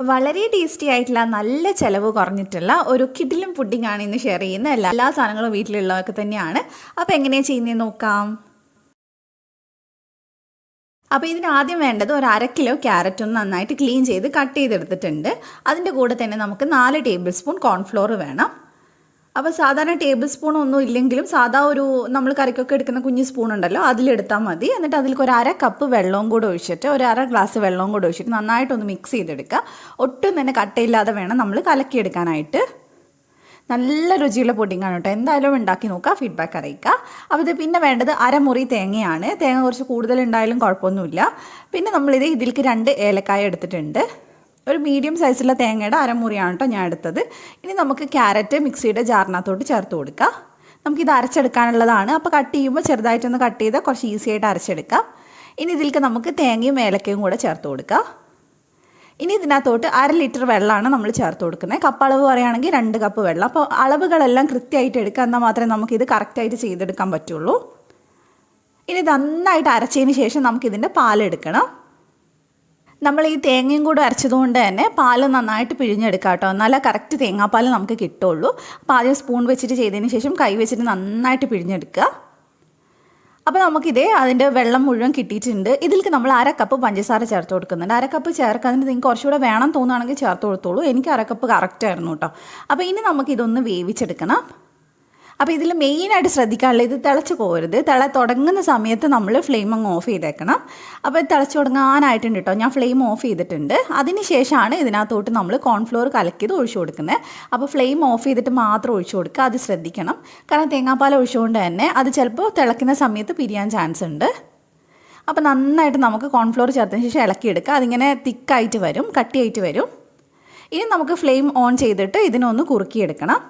വളരെ ടേസ്റ്റി ആയിട്ടുള്ള നല്ല ചിലവ് കുറഞ്ഞിട്ടുള്ള ഒരു കിടിലൻ പുഡിംഗ് ആണ് ഇന്ന് ഷെയർ ചെയ്യുന്ന എല്ലാ സാധനങ്ങളും വീട്ടിലുള്ളതൊക്കെ തന്നെയാണ്. അപ്പോൾ എങ്ങനെയാണ് ചെയ്യുന്നത് നോക്കാം. അപ്പോൾ ഇതിന് ആദ്യം വേണ്ടത് ഒരു 1/2 കിലോ ക്യാരറ്റ് ഒന്ന് നന്നായിട്ട് ക്ലീൻ ചെയ്ത് കട്ട് ചെയ്തെടുത്തിട്ടുണ്ട്. അതിൻ്റെ കൂടെ തന്നെ നമുക്ക് 4 ടേബിൾ സ്പൂൺ കോൺഫ്ലോർ വേണം. അപ്പോൾ സാധാരണ ടേബിൾ സ്പൂൺ ഒന്നും ഇല്ലെങ്കിലും സാധാ ഒരു നമ്മൾ കറിക്കൊക്കെ എടുക്കുന്ന കുഞ്ഞ് സ്പൂൺ ഉണ്ടല്ലോ അതിലെടുത്താൽ മതി. എന്നിട്ട് അതിലേക്ക് ഒരു 1/2 കപ്പ് വെള്ളവും കൂടെ ഒഴിച്ചിട്ട് ഒരു 1/2 ഗ്ലാസ് വെള്ളവും കൂടെ ഒഴിച്ചിട്ട് നന്നായിട്ടൊന്ന് മിക്സ് ചെയ്തെടുക്കുക. ഒട്ടും തന്നെ കട്ടയില്ലാതെ വേണം നമ്മൾ കലക്കിയെടുക്കാനായിട്ട്. നല്ല രുചിയുള്ള പുഡിങ്ങാണ് കേട്ടോ. എന്തായാലും ഉണ്ടാക്കി നോക്കുക, ഫീഡ്ബാക്ക് അറിയിക്കുക. അപ്പോൾ ഇത് പിന്നെ വേണ്ടത് 1/2 മുറി തേങ്ങയാണ്. തേങ്ങ കുറച്ച് കൂടുതൽ ഉണ്ടായാലും കുഴപ്പമൊന്നുമില്ല. പിന്നെ നമ്മളിത് ഇതിലേക്ക് 2 ഏലക്കായ എടുത്തിട്ടുണ്ട്. ഒരു മീഡിയം സൈസുള്ള തേങ്ങയുടെ 1/2 മുറിയാണ് കേട്ടോ ഞാൻ എടുത്തത്. ഇനി നമുക്ക് ക്യാരറ്റ് മിക്സിയുടെ ജാറിനകത്തോട്ട് ചേർത്ത് കൊടുക്കാം. നമുക്കിത് അരച്ചെടുക്കാനുള്ളതാണ്. അപ്പോൾ കട്ട് ചെയ്യുമ്പോൾ ചെറുതായിട്ടൊന്ന് കട്ട് ചെയ്താൽ കുറച്ച് ഈസി ആയിട്ട് അരച്ചെടുക്കാം. ഇനി ഇതിലേക്ക് നമുക്ക് തേങ്ങയും ഏലക്കയും കൂടെ ചേർത്ത് കൊടുക്കാം. ഇനി ഇതിനകത്തോട്ട് 1/2 ലിറ്റർ വെള്ളമാണ് നമ്മൾ ചേർത്ത് കൊടുക്കുന്നത്. കപ്പ് അളവ് പറയുകയാണെങ്കിൽ 2 കപ്പ് വെള്ളം. അപ്പോൾ അളവുകളെല്ലാം കൃത്യമായിട്ട് എടുക്കുക, എന്നാൽ മാത്രമേ നമുക്കിത് കറക്റ്റായിട്ട് ചെയ്തെടുക്കാൻ പറ്റുള്ളൂ. ഇനി നന്നായിട്ട് അരച്ചതിന് ശേഷം നമുക്കിതിൻ്റെ പാലെടുക്കണം. നമ്മൾ ഈ തേങ്ങയും കൂടെ അരച്ചതുകൊണ്ട് തന്നെ പാല് നന്നായിട്ട് പിഴിഞ്ഞെടുക്കാം കേട്ടോ, എന്നാലേ കറക്റ്റ് തേങ്ങാപ്പാൽ നമുക്ക് കിട്ടുള്ളൂ. അപ്പോൾ ആദ്യം സ്പൂൺ വെച്ചിട്ട് ചെയ്തതിന് ശേഷം കൈ വെച്ചിട്ട് നന്നായിട്ട് പിഴിഞ്ഞെടുക്കുക. അപ്പോൾ നമുക്കിതേ അതിൻ്റെ വെള്ളം മുഴുവൻ കിട്ടിയിട്ടുണ്ട്. ഇതിലേക്ക് നമ്മൾ 1/2 കപ്പ് പഞ്ചസാര ചേർത്ത് കൊടുക്കുന്നുണ്ട്. 1/2 കപ്പ് ചേർക്കാതിന് നിങ്ങൾക്ക് കുറച്ചുകൂടെ വേണം തോന്നുകയാണെങ്കിൽ ചേർത്ത് കൊടുത്തോളൂ. എനിക്ക് 1/2 കപ്പ് കറക്റ്റായിരുന്നു കേട്ടോ. അപ്പോൾ ഇനി നമുക്കിതൊന്ന് വേവിച്ചെടുക്കണം. അപ്പോൾ ഇതിൽ മെയിനായിട്ട് ശ്രദ്ധിക്കാനുള്ളത് ഇത് തിളച്ച് പോകരുത്. തുടങ്ങുന്ന സമയത്ത് നമ്മൾ ഫ്ലെയിം അങ്ങ് ഓഫ് ചെയ്തേക്കണം. അപ്പോൾ തിളച്ച് തുടങ്ങാനായിട്ടുണ്ട് കേട്ടോ. ഞാൻ ഫ്ലെയിം ഓഫ് ചെയ്തിട്ടുണ്ട്. അതിന് ശേഷമാണ് ഇതിനകത്തോട്ട് നമ്മൾ കോൺഫ്ലോർ കലക്കിയത് ഒഴിച്ചു കൊടുക്കുന്നത്. അപ്പോൾ ഫ്ലെയിം ഓഫ് ചെയ്തിട്ട് മാത്രം ഒഴിച്ചു കൊടുക്കുക, അത് ശ്രദ്ധിക്കണം. കാരണം തേങ്ങാപ്പാൽ ഒഴിച്ചുകൊണ്ട് തന്നെ അത് ചിലപ്പോൾ തിളക്കുന്ന സമയത്ത് പിരിയാൻ ചാൻസ് ഉണ്ട്. അപ്പോൾ നന്നായിട്ട് നമുക്ക് കോൺഫ്ലോർ ചേർത്തതിന് ശേഷം ഇളക്കിയെടുക്കുക. അതിങ്ങനെ തിക്കായിട്ട് വരും, കട്ടിയായിട്ട് വരും. ഇനി നമുക്ക് ഫ്ലെയിം ഓൺ ചെയ്തിട്ട് ഇതിനൊന്ന് കുറുക്കിയെടുക്കണം.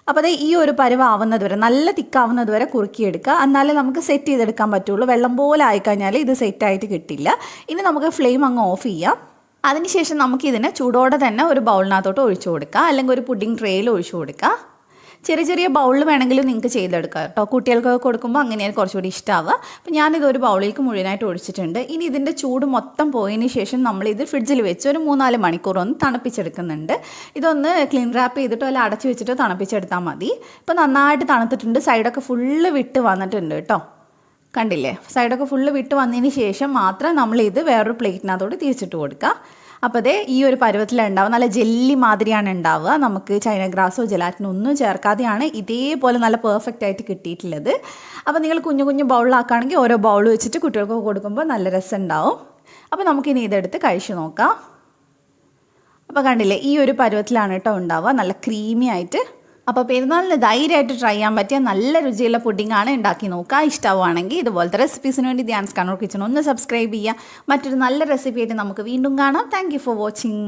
അപ്പോൾ അത് ഈ ഒരു പരുവാവുന്നത് വരെ, നല്ല തിക്കാവുന്നത് വരെ കുറുക്കിയെടുക്കുക. എന്നാലേ നമുക്ക് സെറ്റ് ചെയ്തെടുക്കാൻ പറ്റുള്ളൂ. വെള്ളം പോലെ ആയിക്കഴിഞ്ഞാൽ ഇത് സെറ്റായിട്ട് കിട്ടില്ല. ഇനി നമുക്ക് ഫ്ലെയിം അങ്ങ് ഓഫ് ചെയ്യാം. അതിനുശേഷം നമുക്കിതിനെ ചൂടോടെ തന്നെ ഒരു ബൗളിനകത്തോട്ട് ഒഴിച്ചു കൊടുക്കുക, അല്ലെങ്കിൽ ഒരു പുഡിംഗ് ട്രേയിൽ ഒഴിച്ചു കൊടുക്കുക. ചെറിയ ചെറിയ ബൗളിൽ വേണമെങ്കിലും നിങ്ങൾക്ക് ചെയ്തെടുക്കുക കേട്ടോ. കുട്ടികൾക്കൊക്കെ കൊടുക്കുമ്പോൾ അങ്ങനെയാണ് കുറച്ചുകൂടി ഇഷ്ടമാവുക. അപ്പോൾ ഞാനിതൊരു ബൗളിലേക്ക് മുഴുവനായിട്ട് ഒഴിച്ചിട്ടുണ്ട്. ഇനി ഇതിൻ്റെ ചൂട് മൊത്തം പോയതിന് ശേഷം നമ്മളിത് ഫ്രിഡ്ജിൽ വെച്ച് ഒരു 3-4 മണിക്കൂർ ഒന്ന് തണുപ്പിച്ചെടുക്കുന്നുണ്ട്. ഇതൊന്ന് ക്ലീൻ റാപ്പ് ചെയ്തിട്ടോ അല്ല അടച്ചു വെച്ചിട്ടോ തണുപ്പിച്ചെടുത്താൽ മതി. ഇപ്പോൾ നന്നായിട്ട് തണുത്തിട്ടുണ്ട്. സൈഡൊക്കെ ഫുള്ള് വിട്ട് വന്നിട്ടുണ്ട് കേട്ടോ. കണ്ടില്ലേ, സൈഡൊക്കെ ഫുള്ള് വിട്ട് വന്നതിന് ശേഷം മാത്രം നമ്മളിത് വേറൊരു പ്ലേറ്റിനകത്തോട്ട് തിരിച്ചിട്ട് കൊടുക്കുക. അപ്പോൾ അതേ ഈ ഒരു പരുവത്തിലുണ്ടാവുക. നല്ല ജെല്ലി മാതിരിയാണ് ഉണ്ടാവുക. നമുക്ക് ചൈന ഗ്രാസോ ജെലാറ്റിനോ ഒന്നും ചേർക്കാതെയാണ് ഇതേപോലെ നല്ല പെർഫെക്റ്റ് ആയിട്ട് കിട്ടിയിട്ടുള്ളത്. അപ്പോൾ നിങ്ങൾ കുഞ്ഞു കുഞ്ഞു ബൗളിലാക്കുകയാണെങ്കിൽ ഓരോ ബൗൾ വെച്ചിട്ട് കുട്ടികൾക്ക് കൊടുക്കുമ്പോൾ നല്ല രസം ഉണ്ടാവും. അപ്പോൾ നമുക്കിനി ഇതെടുത്ത് കഴിച്ചു നോക്കാം. അപ്പോൾ കണ്ടില്ലേ, ഈ ഒരു പരുവത്തിലാണ് കേട്ടോ ഉണ്ടാവുക, നല്ല ക്രീമി ആയിട്ട്. അപ്പോൾ പെരുന്നാളിന് ധൈര്യമായിട്ട് ട്രൈ ചെയ്യാൻ പറ്റിയ നല്ല രുചിയുള്ള പുഡിങ്ങാണ്. ഉണ്ടാക്കി നോക്കുക. ഇഷ്ടമാണെങ്കിൽ ഇതുപോലത്തെ റെസിപ്പീസിന് വേണ്ടി ധ്യാൻസ് കണ്ണൂർ കിച്ചൺ ഒന്ന് സബ്സ്ക്രൈബ് ചെയ്യുക. മറ്റൊരു നല്ല റെസിപ്പി ആയിട്ട് നമുക്ക് വീണ്ടും കാണാം. Thank you for watching.